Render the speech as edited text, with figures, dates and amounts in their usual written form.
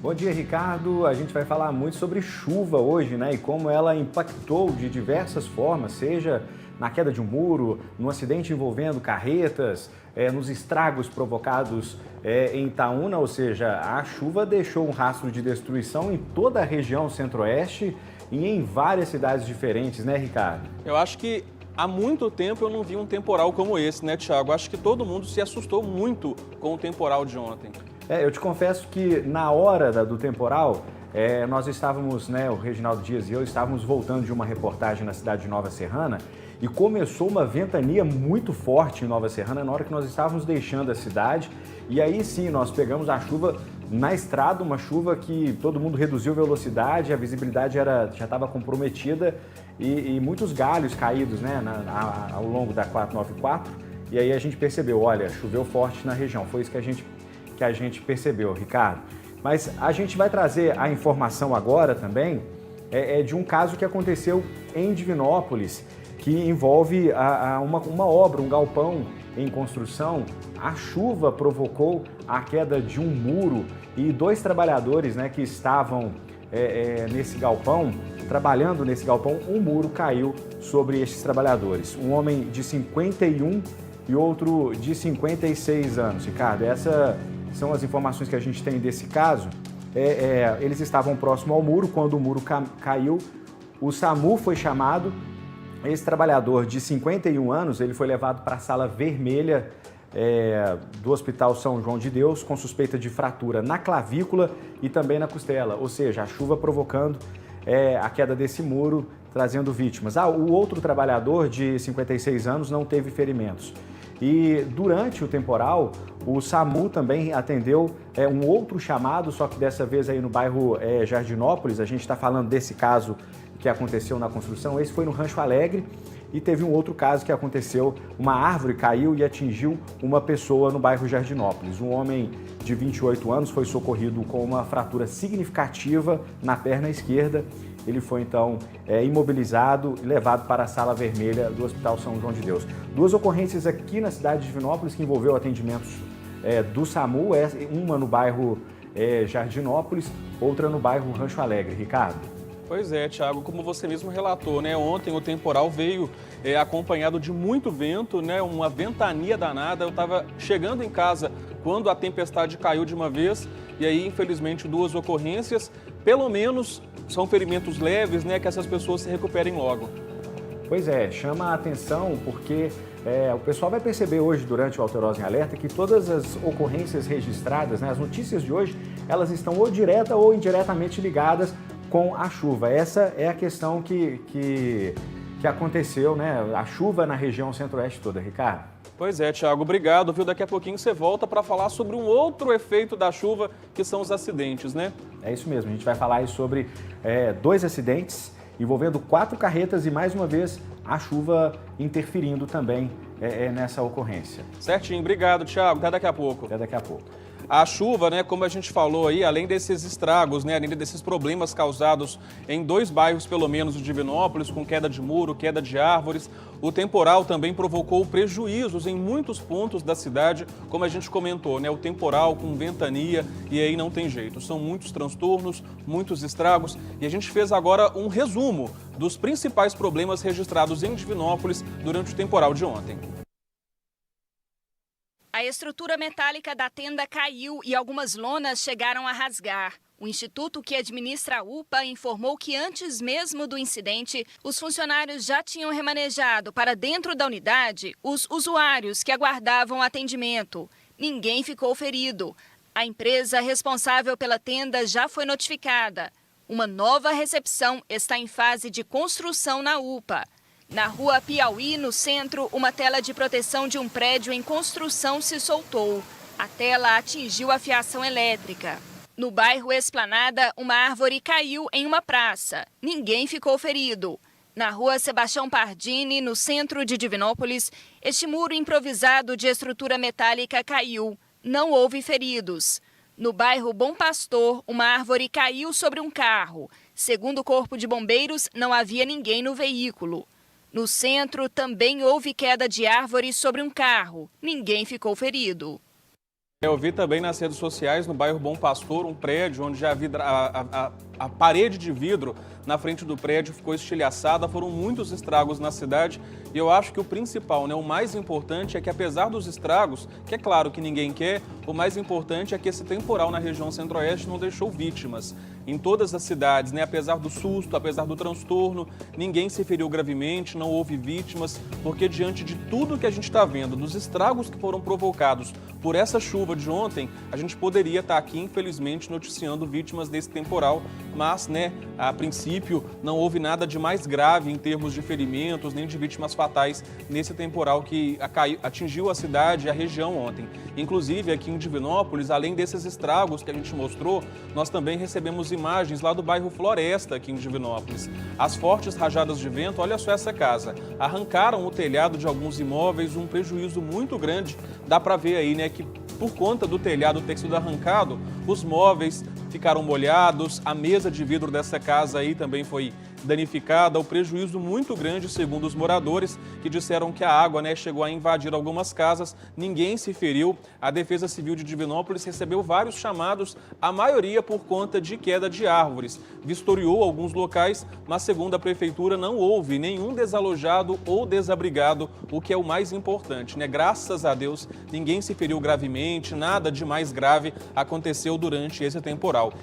Bom dia, Ricardo. A gente vai falar muito sobre chuva hoje, né? E como ela impactou de diversas formas, seja na queda de um muro, no acidente envolvendo carretas, nos estragos provocados em Itaúna, ou seja, a chuva deixou um rastro de destruição em toda a região centro-oeste e em várias cidades diferentes, né, Ricardo? Eu acho que há muito tempo eu não vi um temporal como esse, né, Thiago? Acho que todo mundo se assustou muito com o temporal de ontem. Eu te confesso que na hora do temporal, nós estávamos, né, o Reginaldo Dias e eu estávamos voltando de uma reportagem na cidade de Nova Serrana e começou uma ventania muito forte em Nova Serrana na hora que nós estávamos deixando a cidade. E aí sim, nós pegamos a chuva na estrada, uma chuva que todo mundo reduziu a velocidade, a visibilidade já estava comprometida e muitos galhos caídos, né, ao longo da 494. E aí a gente percebeu, olha, choveu forte na região. Foi isso que a gente percebeu, Ricardo. Mas a gente vai trazer a informação agora também de um caso que aconteceu em Divinópolis, que envolve uma obra, um galpão em construção. A chuva provocou a queda de um muro e dois trabalhadores, né, que estavam nesse galpão, trabalhando nesse galpão, um muro caiu sobre esses trabalhadores. Um homem de 51 e outro de 56 anos, Ricardo. Essas são as informações que a gente tem desse caso. Eles estavam próximo ao muro, quando o muro caiu, o SAMU foi chamado. Esse trabalhador de 51 anos, ele foi levado para a sala vermelha do Hospital São João de Deus, com suspeita de fratura na clavícula e também na costela, ou seja, a chuva provocando a queda desse muro, trazendo vítimas. O outro trabalhador de 56 anos não teve ferimentos. E durante o temporal, o SAMU também atendeu um outro chamado, só que dessa vez aí no bairro Jardinópolis. A gente está falando desse caso que aconteceu na construção. Esse foi no Rancho Alegre e teve um outro caso que aconteceu, uma árvore caiu e atingiu uma pessoa no bairro Jardinópolis. Um homem de 28 anos foi socorrido com uma fratura significativa na perna esquerda. Ele foi então imobilizado e levado para a sala vermelha do Hospital São João de Deus. Duas ocorrências aqui na cidade de Divinópolis que envolveu atendimentos do SAMU, uma no bairro Jardinópolis, outra no bairro Rancho Alegre. Ricardo? Pois é, Thiago, como você mesmo relatou, né? Ontem o temporal veio acompanhado de muito vento, né? Uma ventania danada. Eu estava chegando em casa quando a tempestade caiu de uma vez e aí, infelizmente, duas ocorrências. Pelo menos são ferimentos leves, né? Que essas pessoas se recuperem logo. Pois é, chama a atenção porque o pessoal vai perceber hoje, durante o Alterosa em Alerta, que todas as ocorrências registradas, né, as notícias de hoje, elas estão ou direta ou indiretamente ligadas com a chuva. Essa é a questão que aconteceu, né? A chuva na região centro-oeste toda, Ricardo. Pois é, Thiago, obrigado, viu? Daqui a pouquinho você volta para falar sobre um outro efeito da chuva, que são os acidentes, né? É isso mesmo, a gente vai falar aí sobre dois acidentes envolvendo 4 carretas e, mais uma vez, a chuva interferindo também nessa ocorrência. Certinho, obrigado, Thiago. Até daqui a pouco. Até daqui a pouco. A chuva, né, como a gente falou aí, além desses estragos, né, além desses problemas causados em 2 bairros, pelo menos, de Divinópolis, com queda de muro, queda de árvores, o temporal também provocou prejuízos em muitos pontos da cidade, como a gente comentou, né, o temporal com ventania, e aí não tem jeito. São muitos transtornos, muitos estragos, e a gente fez agora um resumo dos principais problemas registrados em Divinópolis durante o temporal de ontem. A estrutura metálica da tenda caiu e algumas lonas chegaram a rasgar. O instituto que administra a UPA informou que antes mesmo do incidente, os funcionários já tinham remanejado para dentro da unidade os usuários que aguardavam atendimento. Ninguém ficou ferido. A empresa responsável pela tenda já foi notificada. Uma nova recepção está em fase de construção na UPA. Na rua Piauí, no centro, uma tela de proteção de um prédio em construção se soltou. A tela atingiu a fiação elétrica. No bairro Esplanada, uma árvore caiu em uma praça. Ninguém ficou ferido. Na rua Sebastião Pardini, no centro de Divinópolis, este muro improvisado de estrutura metálica caiu. Não houve feridos. No bairro Bom Pastor, uma árvore caiu sobre um carro. Segundo o Corpo de Bombeiros, não havia ninguém no veículo. No centro, também houve queda de árvore sobre um carro. Ninguém ficou ferido. Eu vi também nas redes sociais, no bairro Bom Pastor, um prédio onde já havia a parede de vidro na frente do prédio ficou estilhaçada, foram muitos estragos na cidade e eu acho que o principal, o mais importante é que apesar dos estragos, que é claro que ninguém quer, o mais importante é que esse temporal na região centro-oeste não deixou vítimas. Em todas as cidades, apesar do susto, apesar do transtorno, ninguém se feriu gravemente, não houve vítimas, porque diante de tudo que a gente está vendo, dos estragos que foram provocados por essa chuva de ontem, a gente poderia estar aqui, infelizmente, noticiando vítimas desse temporal, mas, a princípio, não houve nada de mais grave em termos de ferimentos, nem de vítimas fatais nesse temporal que atingiu a cidade e a região ontem. Inclusive, aqui em Divinópolis, além desses estragos que a gente mostrou, nós também recebemos imagens lá do bairro Floresta, aqui em Divinópolis. As fortes rajadas de vento, olha só essa casa, arrancaram o telhado de alguns imóveis, um prejuízo muito grande. Dá para ver aí, que por conta do telhado ter sido arrancado, os móveis ficaram molhados, a mesa de vidro dessa casa aí também foi danificada, o prejuízo muito grande, segundo os moradores, que disseram que a água chegou a invadir algumas casas, ninguém se feriu. A Defesa Civil de Divinópolis recebeu vários chamados, a maioria por conta de queda de árvores. Vistoriou alguns locais, mas segundo a Prefeitura não houve nenhum desalojado ou desabrigado, o que é o mais importante, Graças a Deus, ninguém se feriu gravemente, nada de mais grave aconteceu durante esse temporal.